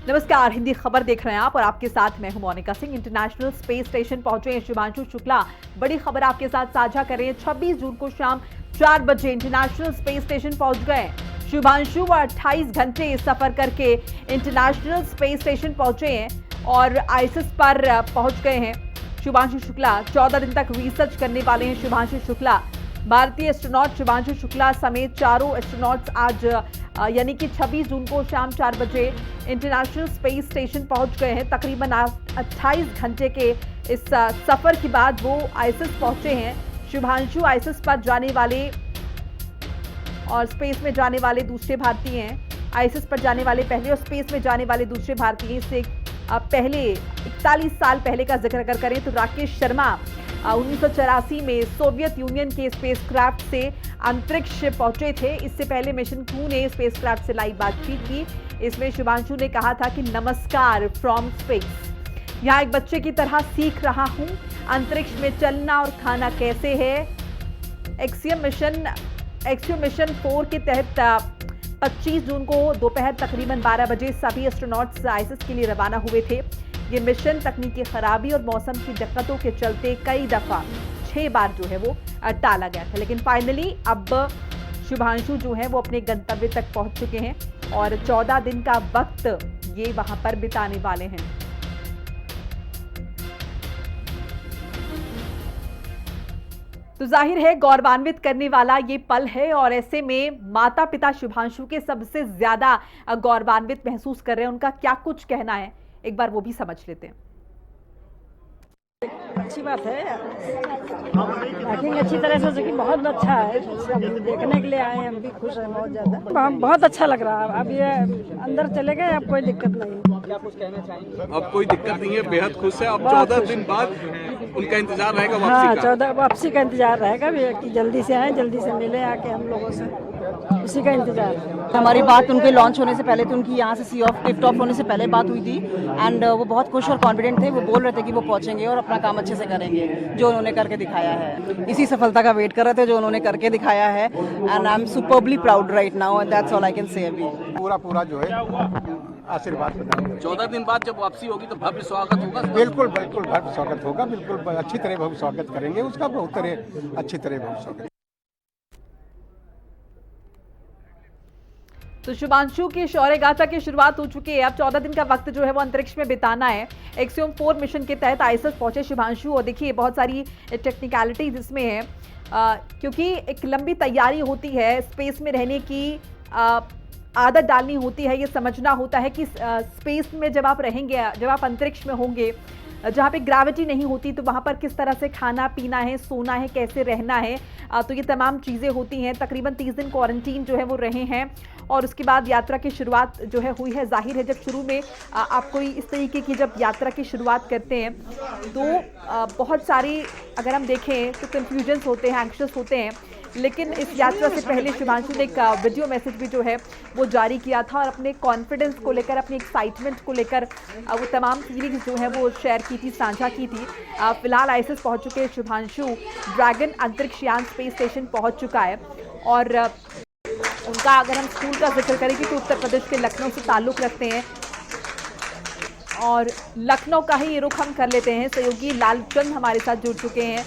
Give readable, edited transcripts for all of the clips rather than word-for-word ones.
नमस्कार, हिंदी खबर देख रहे हैं आप और आपके साथ मैं हूं Monika Singh. International space station पहुंचे हैं शुभांशु शुक्ला। बड़ी खबर आपके साथ साझा कर रहे हैं। 26 जून को शाम 4 बजे इंटरनेशनल स्पेस स्टेशन पहुंच गए शुभांशु। 28 घंटे सफर करके इंटरनेशनल स्पेस स्टेशन पहुंचे हैं और आईएसएस पर पहुंच गए हैं शुभांशु शुक्ला। 14 दिन तक रिसर्च करने वाले हैं शुभांशु शुक्ला। भारतीय एस्ट्रोनॉट शुभांशु शुक्ला समेत चारों एस्ट्रोनॉट्स आज यानी कि 26 जून को शाम 4 बजे इंटरनेशनल स्पेस स्टेशन पहुंच गए हैं। तकरीबन 28 घंटे के इस सफर के बाद वो आईएसएस पहुंचे हैं। शुभांशु आईएसएस पर जाने वाले और स्पेस में जाने वाले दूसरे भारतीय हैं। आईएसएस पर जाने वाले पहले और स्पेस में जाने वाले दूसरे भारतीय। इससे पहले 41 साल पहले का जिक्र अगर करें तो राकेश शर्मा 1984 में सोवियत यूनियन के स्पेसक्राफ्ट से अंतरिक्ष पहुंचे थे। इससे पहले मिशन क्रू ने स्पेसक्राफ्ट से लाइव बातचीत की। इसमें शुभांशु ने कहा था कि नमस्कार फ्रॉम स्पेस, यहाँ एक बच्चे की तरह सीख रहा हूं अंतरिक्ष में चलना और खाना कैसे है। एक्सियम मिशन 4 के तहत 25 जून को दोपहर तकरीबन 12 बजे सभी एस्ट्रोनॉट्स आईएसएस के लिए रवाना हुए थे। ये मिशन तकनीकी खराबी और मौसम की दिक्कतों के चलते कई दफा 6 बार जो है वो टाला गया था, लेकिन फाइनली अब शुभांशु जो है वो अपने गंतव्य तक पहुंच चुके हैं और 14 दिन का वक्त ये वहां पर बिताने वाले हैं। तो जाहिर है गौरवान्वित करने वाला ये पल है और ऐसे में माता पिता शुभांशु के सबसे ज्यादा गौरवान्वित महसूस कर रहे हैं। उनका क्या कुछ कहना है, एक बार वो भी समझ लेते हैं। अच्छी बात है, पैकिंग अच्छी तरह से जो कि बहुत अच्छा है। सब देखने के लिए आए हैं, हम भी खुश हैं बहुत ज्यादा। बहुत अच्छा लग रहा है। अब ये अंदर चले गए, अब कोई दिक्कत नहीं। क्या कुछ कहना चाहेंगे? अब कोई दिक्कत नहीं है, बेहद खुश है। अब 14 दिन बाद उनका इंतजार रहेगा वापसी का। 14 वापसी का इंतजार रहेगा कि जल्दी से आए, जल्दी से मिले आके हम लोगों से, उसी का इंतजार है। हमारी बात उनके लॉन्च होने से पहले तो उनकी यहाँ से सी ऑफ टिप टॉप होने से पहले बात हुई थी एंड वो बहुत खुश और कॉन्फिडेंट थे। वो बोल रहे थे कि वो पहुंचेंगे और अपना काम अच्छे से करेंगे, जो उन्होंने करके दिखाया है। इसी सफलता का वेट कर रहे थे जो उन्होंने करके दिखाया है and I am superbly proud right now and that's all I can say. अभी पूरा जो है आशीर्वाद प्रदान। 14 दिन बाद जब वापसी होगी तो भव्य स्वागत होगा। बिल्कुल भव्य स्वागत होगा, बिल्कुल अच्छी तरह भव्य स्वागत करेंगे उसका, बहुत तरह अच्छी तरह भव्य स्वागत। तो शुभांशु की शौर्य गाथा की शुरुआत हो चुकी है। अब 14 दिन का वक्त जो है वो अंतरिक्ष में बिताना है। एक्सियम 4 मिशन के तहत आईएसएस पहुंचे शुभांशु और देखिए बहुत सारी टेक्निकलिटीज इसमें है क्योंकि एक लंबी तैयारी होती है। स्पेस में रहने की आदत डालनी होती है, ये समझना होता है कि स्पेस में जब आप रहेंगे, जब आप अंतरिक्ष में होंगे जहाँ पे ग्रेविटी नहीं होती, तो वहाँ पर किस तरह से खाना पीना है, सोना है, कैसे रहना है। तो ये तमाम चीज़ें होती हैं। तकरीबन 30 दिन क्वारंटीन जो है वो रहे हैं और उसके बाद यात्रा की शुरुआत जो है हुई है। जाहिर है जब शुरू में आप कोई इस तरीके की जब यात्रा की शुरुआत करते हैं तो बहुत सारी अगर हम देखें तो कन्फ्यूजन्स होते हैं, एंक्शस होते हैं, लेकिन इस यात्रा से पहले शुभांशु ने एक वीडियो मैसेज भी जो है वो जारी किया था और अपने कॉन्फिडेंस को लेकर, अपनी एक्साइटमेंट को लेकर वो तमाम फीलिंग्स जो है वो शेयर की थी, साझा की थी। फिलहाल आईएसएस पहुंच चुके शुभांशु। ड्रैगन अंतरिक्ष यान स्पेस स्टेशन पहुंच चुका है और उनका अगर हम स्कूल का जिक्र करेंगे तो उत्तर प्रदेश के लखनऊ से ताल्लुक़ रखते हैं और लखनऊ का ही रुख हम कर लेते हैं। सहयोगी लालचंद हमारे साथ जुड़ चुके हैं।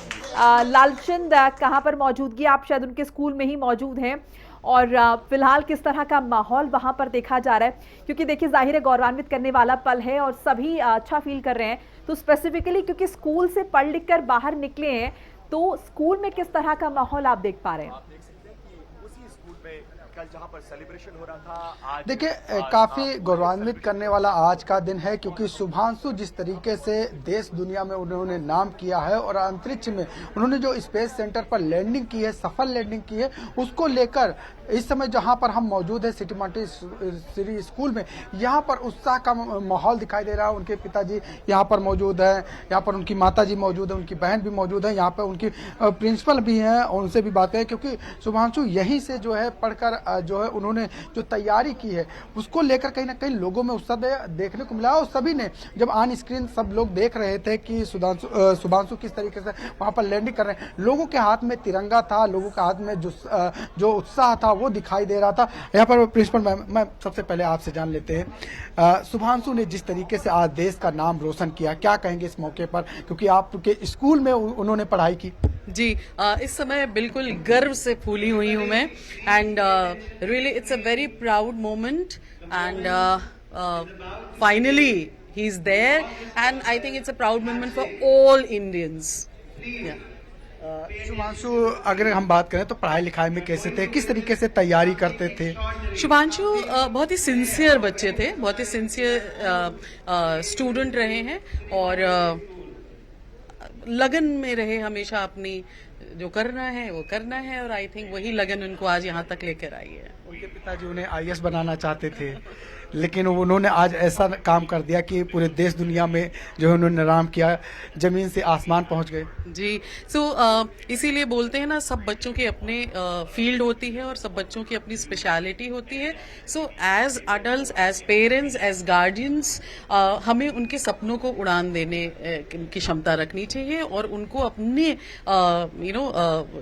लालचंद, कहाँ पर मौजूदगी? आप शायद उनके स्कूल में ही मौजूद हैं और फिलहाल किस तरह का माहौल वहाँ पर देखा जा रहा है? क्योंकि देखिए जाहिर है गौरवान्वित करने वाला पल है और सभी अच्छा फील कर रहे हैं। तो स्पेसिफिकली क्योंकि स्कूल से पढ़ लिख कर बाहर निकले हैं, तो स्कूल में किस तरह का माहौल आप देख पा रहे हैं? कल जहां पर सेलिब्रेशन हो रहा था, आज देखिए काफ़ी गौरवान्वित करने वाला आज का दिन है क्योंकि शुभांशु जिस तरीके से देश दुनिया में उन्होंने नाम किया है और अंतरिक्ष में उन्होंने जो स्पेस सेंटर पर लैंडिंग की है, सफल लैंडिंग की है, उसको लेकर इस समय जहां पर हम मौजूद है सिटी मॉन्टेसरी स्कूल में, यहाँ पर उत्साह का माहौल दिखाई दे रहा है। उनके पिताजी यहाँ पर मौजूद है, यहाँ पर उनकी माताजी मौजूद है, उनकी बहन भी मौजूद है, यहाँ पर उनकी प्रिंसिपल भी हैं, उनसे भी बात करें क्योंकि शुभांशु यहीं से जो है पढ़कर जो है उन्होंने जो तैयारी की है उसको लेकर कहीं ना कहीं लोगों में उत्साह देखने को मिला। और सभी ने जब ऑन स्क्रीन सब लोग देख रहे थे कि शुभांशु किस तरीके से वहां पर लैंडिंग कर रहे हैं, लोगों के हाथ में तिरंगा था, लोगों के हाथ में जो उत्साह था वो दिखाई दे रहा था। यहाँ पर प्रिंसिपल मैं सबसे पहले आपसे जान लेते हैं, शुभांशु ने जिस तरीके से आज देश का नाम रोशन किया, क्या कहेंगे इस मौके पर, क्योंकि आपके स्कूल में उन्होंने पढ़ाई की? जी, इस समय बिल्कुल गर्व से फूली हुई हूँ मैं, and really it's a very proud moment, and finally he is there, and I think it's a proud moment for all Indians. Shubhanshu, अगर हम बात करें तो पढ़ाई लिखाई में कैसे थे, किस तरीके से तैयारी करते थे? शुभांशु बहुत ही सिंसियर बच्चे थे, बहुत ही सिंसियर स्टूडेंट रहे हैं, और लगन में रहे हमेशा, अपनी जो करना है वो करना है, और आई थिंक वही लगन उनको आज यहाँ तक लेकर आई है। उनके पिताजी उन्हें आईएएस बनाना चाहते थे, लेकिन उन्होंने आज ऐसा काम कर दिया कि पूरे देश दुनिया में जो है उन्होंने नाम किया, जमीन से आसमान पहुंच गए। जी, सो इसीलिए बोलते हैं ना, सब बच्चों की अपने फील्ड होती है और सब बच्चों की अपनी स्पेशलिटी होती है। So as adults, as parents, as guardians, हमें उनके सपनों को उड़ान देने की क्षमता रखनी चाहिए, और उनको अपने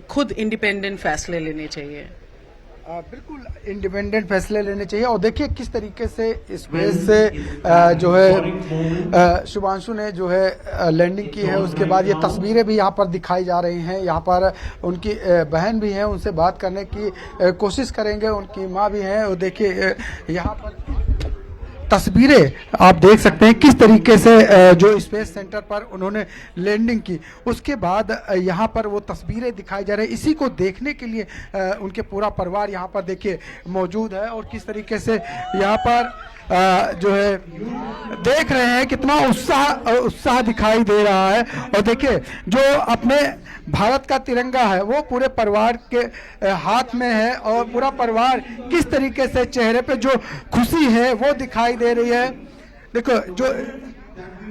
खुद इंडिपेंडेंट फैसले लेने चाहिए। बिल्कुल इंडिपेंडेंट फैसले लेने चाहिए। और देखिए किस तरीके से स्पेस से जो है शुभांशु ने जो है लैंडिंग की है। उसके बाद ये तस्वीरें भी यहाँ पर दिखाई जा रही हैं, यहाँ पर उनकी बहन भी है, उनसे बात करने की कोशिश करेंगे, उनकी माँ भी है। और देखिए यहाँ पर तस्वीरें आप देख सकते हैं किस तरीके से जो स्पेस सेंटर पर उन्होंने लैंडिंग की, उसके बाद यहाँ पर वो तस्वीरें दिखाई जा रही है। इसी को देखने के लिए उनके पूरा परिवार यहाँ पर देखिए मौजूद है, और किस तरीके से यहाँ पर जो है देख रहे हैं कितना उत्साह दिखाई दे रहा है। और देखिए जो अपने भारत का तिरंगा है वो पूरे परिवार के हाथ में है, और पूरा परिवार किस तरीके से चेहरे पे जो खुशी है वो दिखाई दे रही है। देखो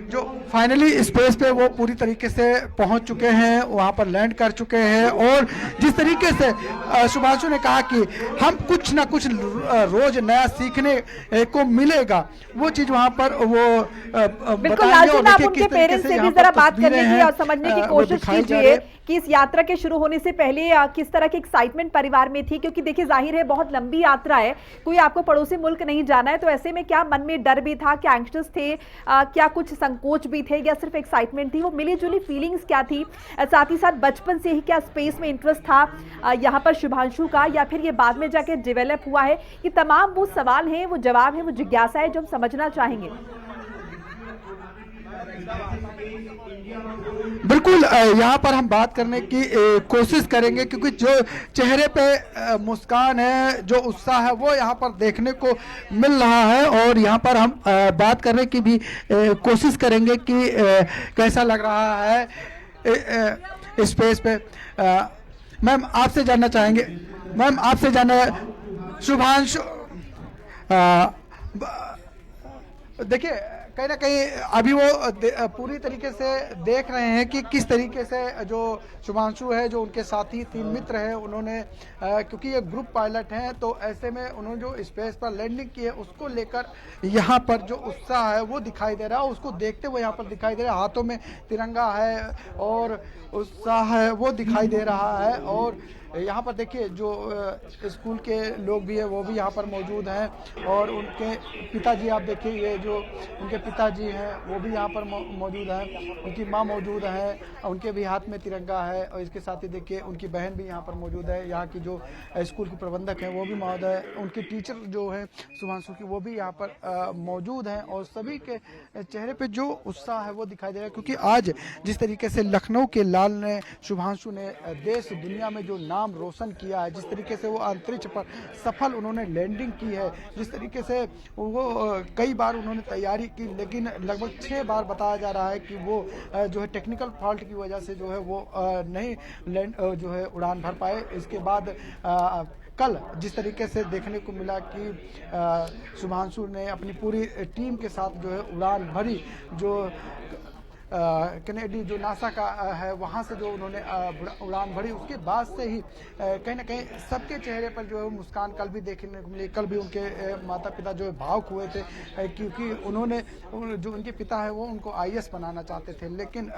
जो फाइनली स्पेस पे वो पूरी तरीके से पहुंच चुके हैं, वहां पर लैंड कर चुके हैं। और जिस तरीके से शुभांशु ने कहा कि हम कुछ ना कुछ रोज नया सीखने को मिलेगा, वो चीज वहां पर वो बिल्कुल लालचंद, आप उनके पेरेंट्स से भी जरा बात करने की और समझने की कोशिश कीजिए कि इस यात्रा के शुरू होने से पहले किस तरह की एक्साइटमेंट परिवार में थी, क्योंकि देखिए जाहिर है बहुत लंबी यात्रा है, कोई आपको पड़ोसी मुल्क नहीं जाना है, तो ऐसे में क्या मन में डर भी था, क्या एंग्शियस थे, क्या कुछ संकोच भी थे, या सिर्फ एक्साइटमेंट थी? वो मिली जुली फीलिंग्स क्या थी? साथ ही साथ बचपन से ही क्या स्पेस में इंटरेस्ट था यहाँ पर शुभांशु का, या फिर ये बाद में जाके डेवलप हुआ है? ये तमाम वो सवाल हैं, वो जवाब है, वो जिज्ञासा है जो हम समझना चाहेंगे। बिल्कुल यहाँ पर हम बात करने की कोशिश करेंगे, क्योंकि जो चेहरे पे मुस्कान है, जो उत्साह है, वो यहाँ पर देखने को मिल रहा है। और यहाँ पर हम बात करने की भी कोशिश करेंगे कि कैसा लग रहा है स्पेस पे। मैम आपसे जानना चाहेंगे, मैम आपसे जानना, शुभांशु देखिए कहीं ना कहीं अभी वो पूरी तरीके से देख रहे हैं कि किस तरीके से जो शुभांशु है, जो उनके साथी 3 मित्र हैं, उन्होंने क्योंकि ये ग्रुप पायलट हैं, तो ऐसे में उन्होंने जो स्पेस पर लैंडिंग की है उसको लेकर यहाँ पर जो उत्साह है वो दिखाई दे रहा है। उसको देखते हुए यहाँ पर दिखाई दे रहा है, हाथों में तिरंगा है और उत्साह है वो दिखाई दे रहा है। और यहाँ पर देखिए जो स्कूल के लोग भी है वो भी यहाँ पर मौजूद हैं, और उनके पिताजी आप देखिए, ये जो उनके पिताजी हैं वो भी यहाँ पर मौजूद हैं, उनकी माँ मौजूद है, उनके भी हाथ में तिरंगा है। और इसके साथ ही देखिए उनकी बहन भी यहाँ पर मौजूद है, यहाँ की जो स्कूल की प्रबंधक है वो भी मौजूद है, उनके टीचर जो है शुभांशु की वो भी यहाँ पर मौजूद हैं। और सभी के चेहरे पर जो उत्साह है वो दिखाई दे रहा है, क्योंकि आज जिस तरीके से लखनऊ के लाल ने, शुभांशु ने देश दुनिया में जो नाम रोशन किया है, जिस तरीके से वो अंतरिक्ष पर सफल उन्होंने लैंडिंग की है, जिस तरीके से वो कई बार उन्होंने तैयारी की, लेकिन लगभग 6 बार बताया जा रहा है कि वो जो है टेक्निकल फॉल्ट की वजह से जो है वो नहीं जो है उड़ान भर पाए। इसके बाद कल जिस तरीके से देखने को मिला कि शुभांशु ने अपनी पूरी टीम के साथ जो है उड़ान भरी, जो कैनेडी जो नासा का है वहाँ से जो उन्होंने उड़ान भरी, उसके बाद से ही कहीं ना कहीं सबके चेहरे पर जो है मुस्कान कल भी देखने को मिली। कल भी उनके माता पिता जो है भावुक हुए थे, क्योंकि उन्होंने जो उनके पिता है वो उनको IAS बनाना चाहते थे, लेकिन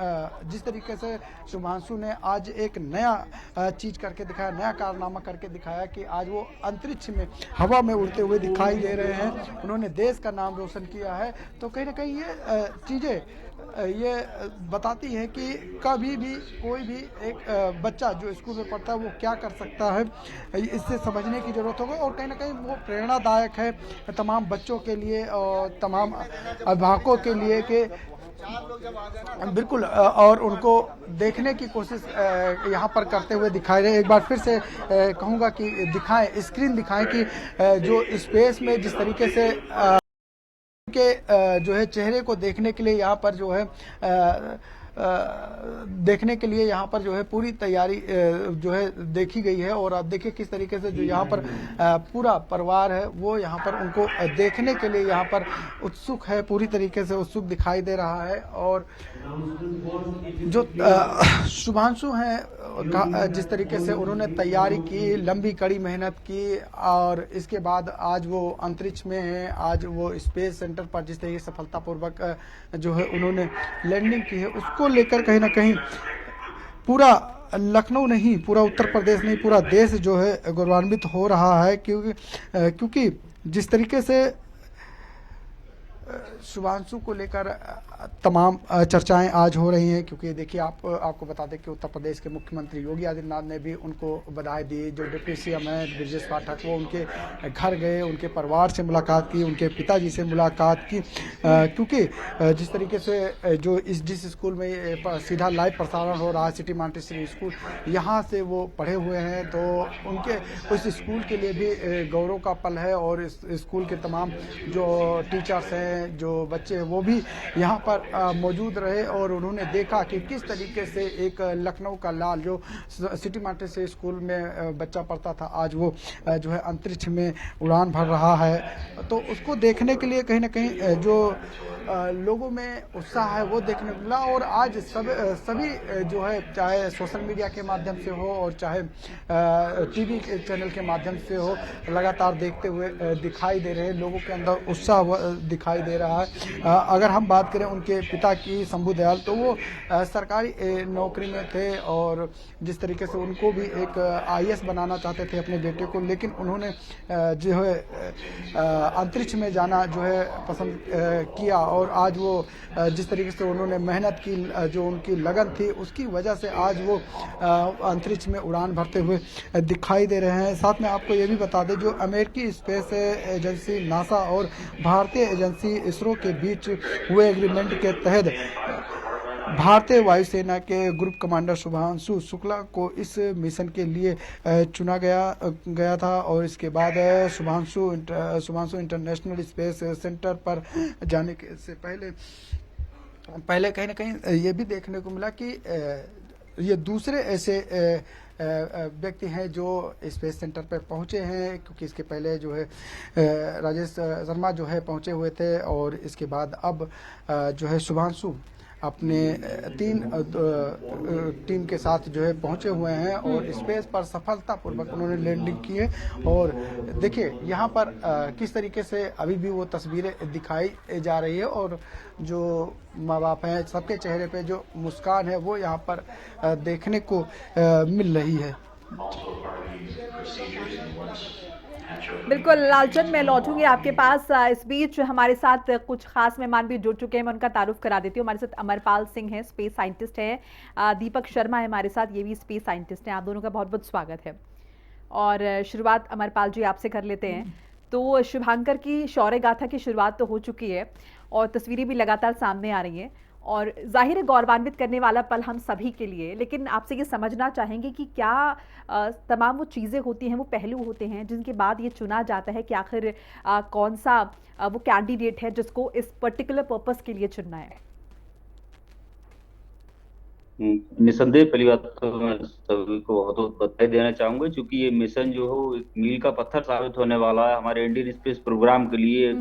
जिस तरीके से शुभांशु ने आज एक नया चीज करके दिखाया, नया कारनामा करके दिखाया कि आज वो अंतरिक्ष में हवा में उड़ते हुए दिखाई दे रहे हैं, उन्होंने देश का नाम रोशन किया है। तो कहीं ना कहीं ये चीज़ें ये बताती हैं कि कभी भी कोई भी एक बच्चा जो स्कूल में पढ़ता है वो क्या कर सकता है, इससे समझने की ज़रूरत होगा। और कहीं ना कहीं वो प्रेरणादायक है तमाम बच्चों के लिए और तमाम अभिभावकों के लिए कि बिल्कुल और उनको देखने की कोशिश यहाँ पर करते हुए दिखाई दे। एक बार फिर से कहूँगा कि दिखाएं, स्क्रीन दिखाएं कि जो स्पेस में जिस तरीके से के जो है चेहरे को देखने के लिए यहाँ पर जो है देखने के लिए यहाँ पर जो है पूरी तैयारी जो है देखी गई है। और आप देखिए किस तरीके से जो यहाँ पर पूरा परिवार है वो यहाँ पर उनको देखने के लिए यहाँ पर उत्सुक है, पूरी तरीके से उत्सुक दिखाई दे रहा है। और जो शुभांशु हैं जिस तरीके से उन्होंने तैयारी की, लंबी कड़ी मेहनत की और इसके बाद आज वो अंतरिक्ष में हैं, आज वो स्पेस सेंटर पर जिस तरीके से सफलतापूर्वक जो है उन्होंने लैंडिंग की है, उसको लेकर कहीं ना कहीं पूरा लखनऊ नहीं, पूरा उत्तर प्रदेश नहीं, पूरा देश जो है गौरवान्वित हो रहा है। क्योंकि जिस तरीके से शुभांशु को लेकर तमाम चर्चाएं आज हो रही हैं, क्योंकि देखिए आपको बता दें कि उत्तर प्रदेश के मुख्यमंत्री योगी आदित्यनाथ ने भी उनको बधाई दी। जो डिप्टी CM हैं ब्रजेश पाठक वो उनके घर गए, उनके परिवार से मुलाकात की, उनके पिताजी से मुलाकात की, क्योंकि जिस तरीके से जो जिस स्कूल में सीधा लाइव प्रसारण हो रहा है सिटी मॉन्टेसरी स्कूल, यहाँ से वो पढ़े हुए हैं, तो उनके उस स्कूल के लिए भी गौरव का पल है। और इस स्कूल के तमाम जो टीचर्स हैं, जो बच्चे हैं, वो भी यहाँ पर मौजूद रहे और उन्होंने देखा कि किस तरीके से एक लखनऊ का लाल जो सिटी मॉन्टेसरी स्कूल में बच्चा पढ़ता था, आज वो जो है अंतरिक्ष में उड़ान भर रहा है। तो उसको देखने के लिए कहीं ना कहीं जो लोगों में उत्साह है वो देखने को मिला। और आज सभी जो है, चाहे सोशल मीडिया के माध्यम से हो और चाहे TV चैनल के माध्यम से हो, लगातार देखते हुए दिखाई दे रहे हैं, लोगों के अंदर उत्साह दिखाई दे रहा है। अगर हम बात करें उनके पिता की, शंभू दयाल, तो वो सरकारी नौकरी में थे और जिस तरीके से उनको भी एक IAS बनाना चाहते थे अपने बेटे को, लेकिन उन्होंने जो है अंतरिक्ष में जाना जो है पसंद किया। और आज वो जिस तरीके से उन्होंने मेहनत की, जो उनकी लगन थी, उसकी वजह से आज वो अंतरिक्ष में उड़ान भरते हुए दिखाई दे रहे हैं। साथ में आपको ये भी बता दें, जो अमेरिकी स्पेस एजेंसी नासा और भारतीय एजेंसी इसरो के बीच हुए एग्रीमेंट के तहत भारतीय वायुसेना के ग्रुप कमांडर शुभांशु शुक्ला को इस मिशन के लिए चुना गया था। और इसके बाद शुभांशु इंटरनेशनल स्पेस सेंटर पर जाने के से पहले कहीं ना कहीं ये भी देखने को मिला कि ये दूसरे ऐसे व्यक्ति हैं जो स्पेस सेंटर पर पहुंचे हैं, क्योंकि इसके पहले जो है राजेश शर्मा जो है पहुंचे हुए थे। और इसके बाद अब जो है शुभांशु अपने टीम के साथ जो है पहुंचे हुए हैं और स्पेस पर सफलतापूर्वक उन्होंने लैंडिंग की है। और देखिए यहाँ पर किस तरीके से अभी भी वो तस्वीरें दिखाई जा रही है और जो माँ बाप हैं सबके चेहरे पे जो मुस्कान है वो यहाँ पर देखने को मिल रही है। बिल्कुल लालचंद, मैं लौटूंगी आपके पास। इस बीच हमारे साथ कुछ खास मेहमान भी जुड़ चुके हैं, मैं उनका तारुफ करा देती हूँ। हमारे साथ अमरपाल सिंह हैं, स्पेस साइंटिस्ट हैं, दीपक शर्मा है हमारे साथ, ये भी स्पेस साइंटिस्ट हैं। आप दोनों का बहुत बहुत स्वागत है। और शुरुआत अमरपाल जी आपसे कर लेते हैं। तो शुभांकर की शौर्य गाथा की शुरुआत तो हो चुकी है और तस्वीरें भी लगातार सामने आ रही हैं और जाहिर है गौरवान्वित करने वाला पल हम सभी के लिए। लेकिन आपसे ये समझना चाहेंगे कि क्या तमाम वो चीज़ें होती हैं, वो पहलू होते हैं जिनके बाद ये चुना जाता है कि आखिर कौन सा वो कैंडिडेट है जिसको इस पर्टिकुलर पर्पस के लिए चुनना है। निसंदेह पहली बात तो मैं सभी को बहुत बहुत बधाई देना चाहूंगा, क्योंकि ये मिशन जो है एक मील का पत्थर साबित होने वाला है हमारे इंडियन स्पेस प्रोग्राम के लिए।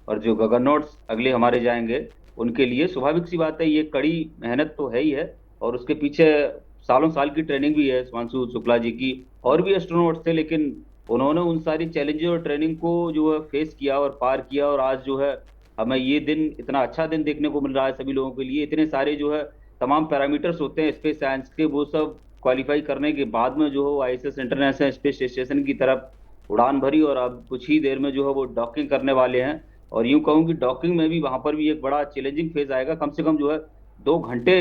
और जो गगननॉट्स अगले हमारे जाएंगे उनके लिए। स्वाभाविक सी बात है, ये कड़ी मेहनत तो है ही है, और उसके पीछे सालों साल की ट्रेनिंग भी है सुभांशु शुक्ला जी की। और भी एस्ट्रोनॉट्स थे, लेकिन उन्होंने उन सारी चैलेंजेस और ट्रेनिंग को जो है फेस किया और पार किया, और आज जो है हमें ये दिन, इतना अच्छा दिन देखने को मिल रहा है सभी लोगों के लिए। इतने सारे जो है तमाम पैरामीटर्स होते हैं स्पेस साइंस के, वो सब क्वालिफाई करने के बाद में जो है आईएसएस इंटरनेशनल स्पेस स्टेशन की तरफ उड़ान भरी, और अब कुछ ही देर में जो है वो डॉकिंग करने वाले हैं। और यूं कहूँ कि डॉकिंग में भी वहां पर भी एक बड़ा चैलेंजिंग फेज आएगा। कम से कम जो है 2 घंटे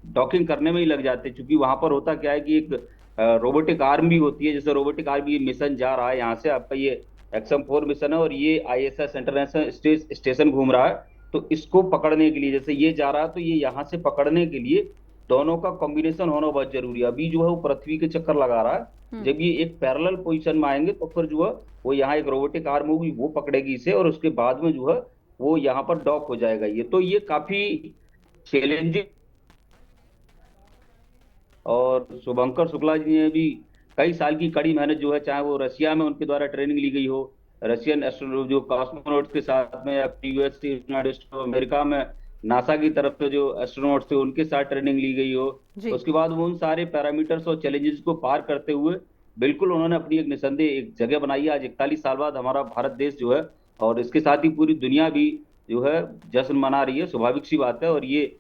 डॉकिंग करने में ही लग जाते हैं, क्योंकि वहां पर होता क्या है कि एक रोबोटिक आर्म भी होती है। जैसे रोबोटिक आर्म, ये मिशन जा रहा है यहाँ से, आपका ये XM4 मिशन है, और ये आईएसएस इंटरनेशनल स्पेस स्टेशन घूम रहा है। तो इसको पकड़ने के लिए, जैसे ये जा रहा है तो ये यहाँ से पकड़ने के लिए दोनों का कॉम्बिनेशन होना बहुत जरूरी है। अभी जो है वो पृथ्वी के चक्कर लगा रहा है, जब ये एक पैरेलल पोजीशन में आएंगे तो फिर जो है वो यहाँ एक रोबोटिक आर्म होगी, वो पकड़ेगी इसे, और उसके बाद में जो है वो यहाँ पर डॉक हो जाएगा। ये तो ये काफी चैलेंजिंग। और शुभंकर शुक्ला जी ने भी कई साल की कड़ी मेहनत जो है, चाहे वो रशिया में उनके द्वारा ट्रेनिंग ली गई हो, रशियन जो कॉस्मोनॉट्स के साथ में, या US United states of America में नासा की तरफ से जो एस्ट्रोनॉट्स थे उनके साथ ट्रेनिंग ली गई हो, उसके बाद वो उन सारे पैरामीटर्स और चैलेंजेस को पार करते हुए बिल्कुल उन्होंने अपनी एक निसंदेह एक जगह बनाई है। आज 41 साल बाद हमारा भारत देश जो है, और इसके साथ ही पूरी दुनिया भी जो है जश्न मना रही है, स्वाभाविक सी बात है। और ये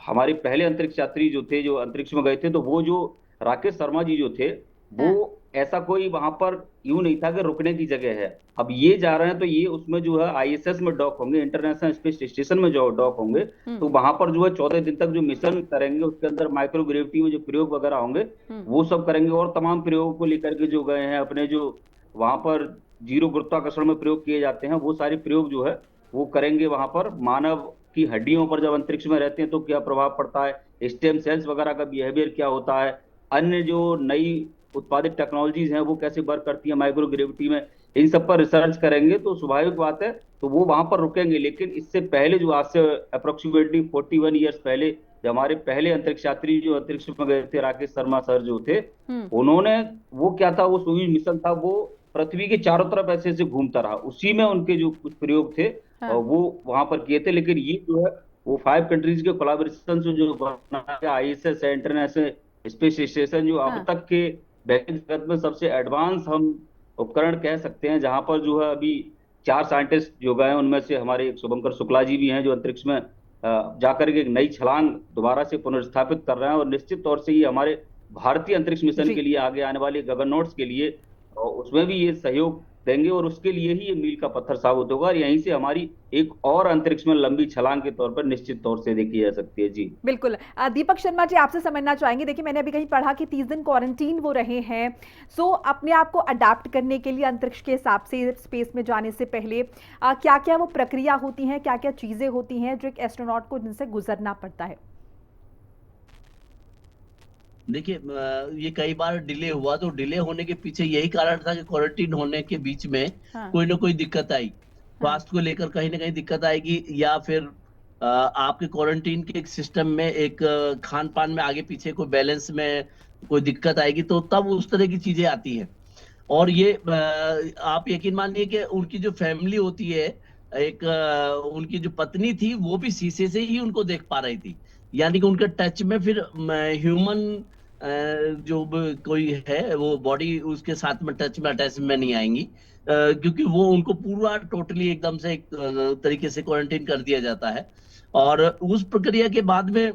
हमारे पहले अंतरिक्ष यात्री जो थे, जो अंतरिक्ष में गए थे, तो वो जो राकेश शर्मा जी जो थे, वो ऐसा कोई वहां पर यूं नहीं था कि रुकने की जगह है। अब ये जा रहे हैं तो ये उसमें जो है आईएसएस में डॉक होंगे, इंटरनेशनल स्पेस स्टेशन में जो डॉक होंगे, तो वहां पर जो है 14 दिन तक जो मिशन करेंगे, उसके अंदर माइक्रोग्रेविटी में जो प्रयोग वगैरह होंगे वो सब करेंगे। और तमाम प्रयोगों को लेकर के जो गए हैं, अपने जो वहां पर जीरो गुरुत्वाकर्षण में प्रयोग किए जाते हैं, वो सारे प्रयोग जो है वो करेंगे वहां पर। मानव की हड्डियों पर जब अंतरिक्ष में रहते हैं तो क्या प्रभाव पड़ता है, स्टेम सेल्स वगैरह का बिहेवियर क्या होता है, अन्य जो नई उत्पादित टेक्नोलॉजीज हैं वो कैसे वर्क करती है माइक्रोग्रेविटी में, इन सब पर रिसर्च करेंगे। तो स्वाभाविक बात है, तो वो वहां पर रुकेंगे। लेकिन इससे पहले जो आज से अप्रोक्सीमेटली 41 ईयर्स पहले जो हमारे पहले अंतरिक्ष यात्री जो अंतरिक्ष में गए थे, राकेश शर्मा सर जो थे, उन्होंने वो क्या था, वो सोयूज मिशन था, वो पृथ्वी के चारों तरफ ऐसे ऐसे घूमता रहा, उसी में उनके जो कुछ प्रयोग थे वो वहां पर किए थे। लेकिन ये जो है वो 5 कंट्रीज के कोलैबोरेशन से जो बना आईएसएस इंटरनेशनल स्पेस स्टेशन, जो अब तक के वैज्ञानिक जगत में सबसे एडवांस हम उपकरण कह सकते हैं, जहां पर जो है अभी 4 साइंटिस्ट जो गए, उनमें से हमारे एक शुभंकर शुक्ला जी भी हैं, जो अंतरिक्ष में जाकर के एक नई छलांग दोबारा से पुनर्स्थापित कर रहे हैं। और निश्चित तौर से ये हमारे भारतीय अंतरिक्ष मिशन के लिए, आगे आने वाले गगननॉट्स के लिए, उसमें भी ये सहयोग देंगे, और उसके लिए ही ये मील का पत्थर साबित होगा। और यहीं से हमारी एक और अंतरिक्ष में लंबी छलांग के तौर पर निश्चित तौर से देखी जा सकती है। जी बिल्कुल। दीपक शर्मा जी, आपसे समझना चाहेंगे, देखिए मैंने अभी कहीं पढ़ा कि 30 दिन क्वारंटीन वो रहे हैं, सो अपने आप को अडेप्ट करने के लिए अंतरिक्ष के हिसाब से स्पेस में जाने से पहले क्या क्या वो प्रक्रिया होती हैं, क्या क्या चीजें होती हैं जो एक एस्ट्रोनॉट को जिनसे गुजरना पड़ता है? देखिए, ये कई बार डिले हुआ, तो डिले होने के पीछे यही कारण था कि क्वारंटीन होने के बीच में कोई ना कोई दिक्कत आई, स्वास्थ्य को लेकर कहीं ना कहीं दिक्कत आएगी, या फिर आपके क्वारंटीन के एक सिस्टम में, एक खान पान में आगे पीछे कोई बैलेंस में कोई दिक्कत आएगी, तो तब उस तरह की चीजें आती हैं। और ये आप यकीन मानिए कि उनकी जो फैमिली होती है, एक उनकी जो पत्नी थी, वो भी शीशे से ही उनको देख पा रही थी, यानी कि उनके टच में फिर ह्यूमन जो कोई है वो बॉडी उसके साथ में टच में अटैच में नहीं आएंगी, क्योंकि वो उनको पूरा टोटली एकदम से एक तरीके से क्वारंटीन कर दिया जाता है। और उस प्रक्रिया के बाद में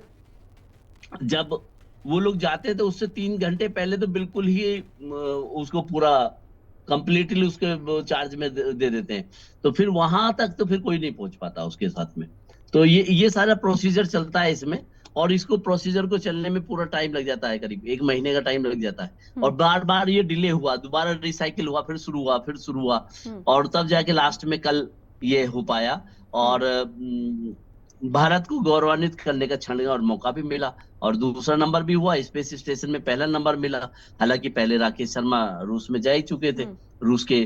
जब वो लोग जाते हैं तो उससे 3 घंटे पहले तो बिल्कुल ही उसको पूरा कंप्लीटली उसके चार्ज में दे देते हैं, तो फिर वहां तक तो फिर कोई नहीं पहुंच पाता उसके साथ में। तो ये सारा प्रोसीजर चलता है इसमें, और इसको प्रोसीजर को चलने में पूरा टाइम लग जाता है, करीब 1 महीने का टाइम लग जाता है। और बार बार ये डिले हुआ, दोबारा रिसाइकिल हुआ, फिर शुरू हुआ, फिर शुरू हुआ, और तब जाके लास्ट में कल ये हो पाया। और भारत को गौरवान्वित करने का क्षण और मौका भी मिला, और दूसरा नंबर भी हुआ, स्पेस स्टेशन में पहला नंबर मिला। हालांकि पहले राकेश शर्मा रूस में जा ही चुके थे, रूस के।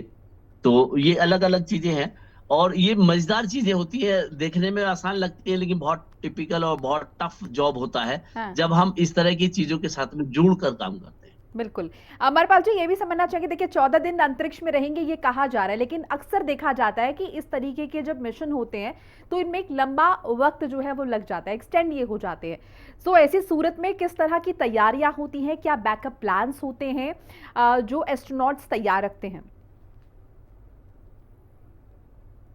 तो ये अलग अलग चीजें हैं, और ये मजेदार चीजें होती है, देखने में आसान लगती है, लेकिन बहुत टिपिकल और बहुत टफ जॉब होता है जब हम इस तरह की चीजों के साथ में जुड़ कर काम करते हैं। बिल्कुल। अमरपाल जी, ये भी समझना चाहिए, देखिए 14 दिन अंतरिक्ष में रहेंगे ये कहा जा रहा है, लेकिन अक्सर देखा जाता है कि इस तरीके के जब मिशन होते हैं तो इनमें एक लंबा वक्त जो है वो लग जाता है, एक्सटेंड ये हो जाते हैं। सो ऐसी सूरत में किस तरह की तैयारियां होती हैं, क्या बैकअप प्लान्स होते हैं जो एस्ट्रोनॉट्स तैयार रखते हैं?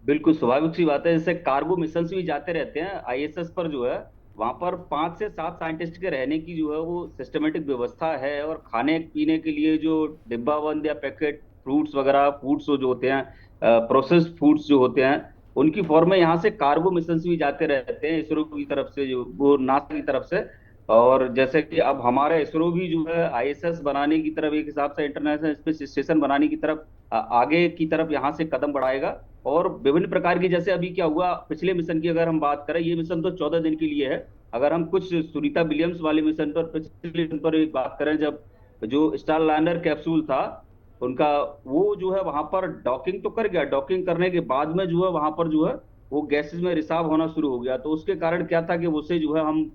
बिल्कुल स्वाभाविक सी बात है, जैसे कार्गो मिशन भी जाते रहते हैं आईएसएस पर, जो है वहां पर 5 से 7 साइंटिस्ट के रहने की जो है वो सिस्टमेटिक व्यवस्था है। और खाने पीने के लिए जो डिब्बा बंद या पैकेट फ्रूट्स वगैरह, फूड्स जो होते हैं, प्रोसेस्ड फूड्स जो होते हैं, उनकी फॉर्म में यहाँ से कार्गो मिशन भी जाते रहते हैं इसरो की तरफ से, जो वो नासा की तरफ से। और जैसे कि अब हमारा इसरो भी जो है आईएसएस बनाने की तरफ, एक हिसाब से इंटरनेशनल स्पेस स्टेशन बनाने की तरफ, आगे की तरफ यहाँ से कदम बढ़ाएगा। और विभिन्न प्रकार की, जैसे अभी क्या हुआ पिछले मिशन की अगर हम बात करें, ये मिशन तो 14 दिन के लिए है। अगर हम कुछ सुनीता विलियम्स वाले मिशन पर, पिछले मिशन पर एक बात करें, जब जो स्टारलाइनर कैप्सूल था उनका, वो जो है वहां पर डॉकिंग तो कर गया, डॉकिंग करने के बाद में जो है वहां पर जो है वो गैसेज में रिसाव होना शुरू हो गया। तो उसके कारण क्या था कि उसे जो है हम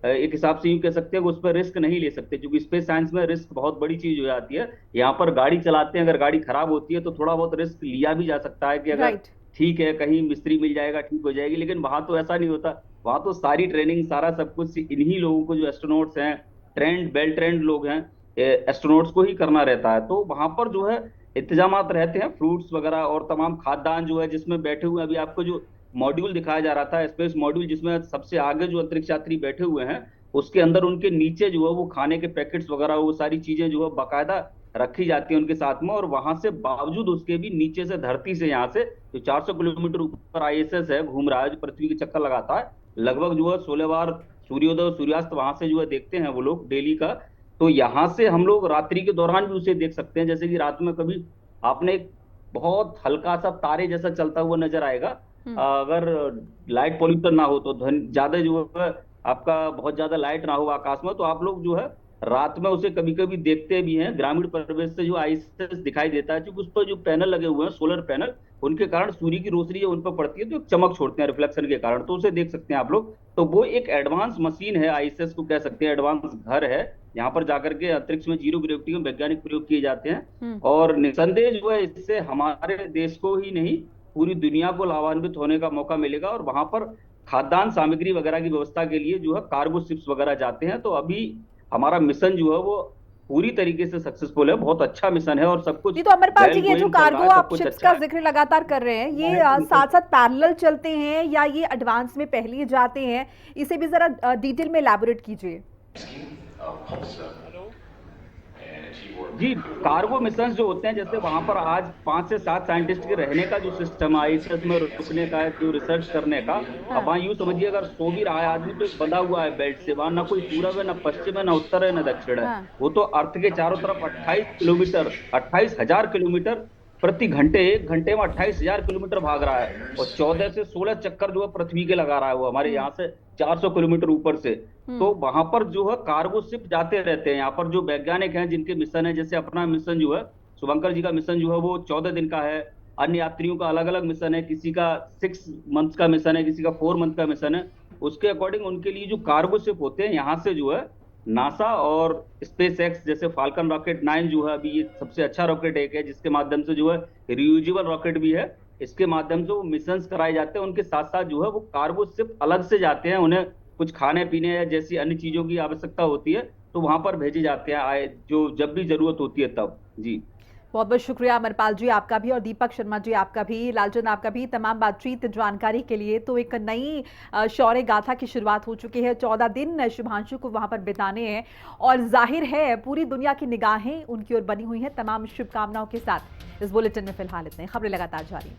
एक हिसाब से यूं कह सकते हैं कि उस पर रिस्क नहीं ले सकते, क्योंकि स्पेस साइंस में रिस्क बहुत बड़ी चीज हो जाती है। यहाँ पर गाड़ी चलाते हैं, अगर गाड़ी खराब होती है तो थोड़ा बहुत रिस्क लिया भी जा सकता है कि अगर ठीक है कहीं मिस्त्री मिल जाएगा, ठीक हो जाएगी, लेकिन वहां तो ऐसा नहीं होता। वहां तो सारी ट्रेनिंग, सारा सब कुछ इन्हीं लोगों को, जो एस्ट्रोनॉट्स हैं, ट्रेंड वेल ट्रेंड लोग हैं, एस्ट्रोनॉट्स को ही करना रहता है। तो वहां पर जो है इंतजामात रहते हैं, फ्रूट्स वगैरह और तमाम खाद्यान्न जो है, जिसमें बैठे हुए अभी आपको जो मॉड्यूल दिखाया जा रहा था, स्पेस मॉड्यूल, जिसमें सबसे आगे जो अंतरिक्ष यात्री बैठे हुए हैं, उसके अंदर उनके नीचे जो है वो खाने के पैकेट्स वगैरह, वो सारी चीजें जो है बाकायदा रखी जाती है उनके साथ में। और वहां से बावजूद उसके भी नीचे से, धरती से, यहाँ से जो 400 किलोमीटर ऊपर आईएसएस है, घूम रहा है, जो पृथ्वी के चक्कर लगाता है, लगभग जो है 16 बार सूर्योदय और सूर्यास्त वहां से जो है देखते हैं वो लोग डेली का। तो यहाँ से हम लोग रात्रि के दौरान भी उसे देख सकते हैं। जैसे कि रात में कभी आपने एक बहुत हल्का सा तारे जैसा चलता हुआ नजर आएगा, अगर लाइट पॉल्यूशन ना हो तो, ज्यादा जो है आपका बहुत ज्यादा लाइट ना हो आकाश में, तो आप लोग जो है रात में उसे कभी कभी देखते भी हैं। ग्रामीण परिवेश से जो आईएसएस दिखाई देता है, क्योंकि उस पर जो पैनल लगे हुए हैं, सोलर पैनल, उनके कारण सूर्य की रोशनी जो उन पर पड़ती है तो एक चमक छोड़ते हैं रिफ्लेक्शन के कारण, तो उसे देख सकते हैं आप लोग। तो वो एक एडवांस मशीन है, आईएसएस को कह सकते हैं एडवांस घर है। यहाँ पर जाकर के अंतरिक्ष में जीरो ग्रेविटी में वैज्ञानिक प्रयोग किए जाते हैं। और निसंदेह जो है इससे हमारे देश को ही नहीं, पूरी दुनिया को लाभान्वित होने का मौका मिलेगा। और वहां पर खाद्यान्न सामग्री वगैरह की व्यवस्था के लिए जो है कार्गो शिप्स वगैरह जाते हैं। तो अभी हमारा मिशन जो है वो पूरी तरीके से सक्सेसफुल है, बहुत अच्छा मिशन है और सब कुछ। तो अमरपाल जी, ये जो कार्गो आप शिप्स का जिक्र लगातार कर रहे हैं, ये साथ साथ पैरेलल चलते हैं या ये एडवांस में पहले ही जाते हैं? इसे भी जरा डिटेल में एलैबोरेट कीजिए। जी, कार्गो मिशन जो होते हैं, जैसे वहां पर आज 5 से 7 साइंटिस्ट के रहने का जो सिस्टम है, आईएसएस में रुकने का, जो रिसर्च करने का, अब वहाँ यूं समझिए अगर सो भी रहा है आदमी तो बंधा हुआ है बेल्ट से, वहां ना कोई पूरब है, ना पश्चिम है, ना उत्तर है, ना दक्षिण है। वो तो अर्थ के चारों तरफ 28,000 किलोमीटर प्रति घंटे, 1 घंटे में 28,000 किलोमीटर भाग रहा है। और 14 से 16 चक्कर जो है पृथ्वी के लगा रहा है वो, हमारे यहाँ से 400 किलोमीटर ऊपर से। तो वहां पर जो है कार्गो शिप जाते रहते हैं। यहाँ पर जो वैज्ञानिक हैं जिनके मिशन है, जैसे अपना मिशन जो है, शुभंकर जी का मिशन जो है वो 14 दिन का है। अन्य यात्रियों का अलग अलग मिशन है, किसी का 6 मंथ का मिशन है, किसी का 4 मंथ का मिशन है। उसके अकॉर्डिंग उनके लिए जो कार्गो शिप होते हैं, यहाँ से जो है नासा और स्पेस एक्स, जैसे फाल्कन रॉकेट 9 जो है अभी ये सबसे अच्छा रॉकेट एक है, जिसके माध्यम से जो है रियूजेबल रॉकेट भी है, इसके माध्यम से वो मिशंस कराए जाते हैं। उनके साथ साथ जो है वो कार्गो शिप अलग से जाते हैं, उन्हें कुछ खाने पीने या जैसी अन्य चीजों की आवश्यकता होती है तो वहां पर भेजे जाते हैं, जो जब भी जरूरत होती है तब। जी, बहुत बहुत शुक्रिया अमरपाल जी आपका भी, और दीपक शर्मा जी आपका भी, लालचंद आपका भी, तमाम बातचीत जानकारी के लिए। तो एक नई शौर्य गाथा की शुरुआत हो चुकी है। 14 दिन शुभांशु को वहां पर बिताने हैं और जाहिर है पूरी दुनिया की निगाहें उनकी ओर बनी हुई हैं। तमाम शुभकामनाओं के साथ इस बुलेटिन में फिलहाल इतने। खबरें लगातार जारी।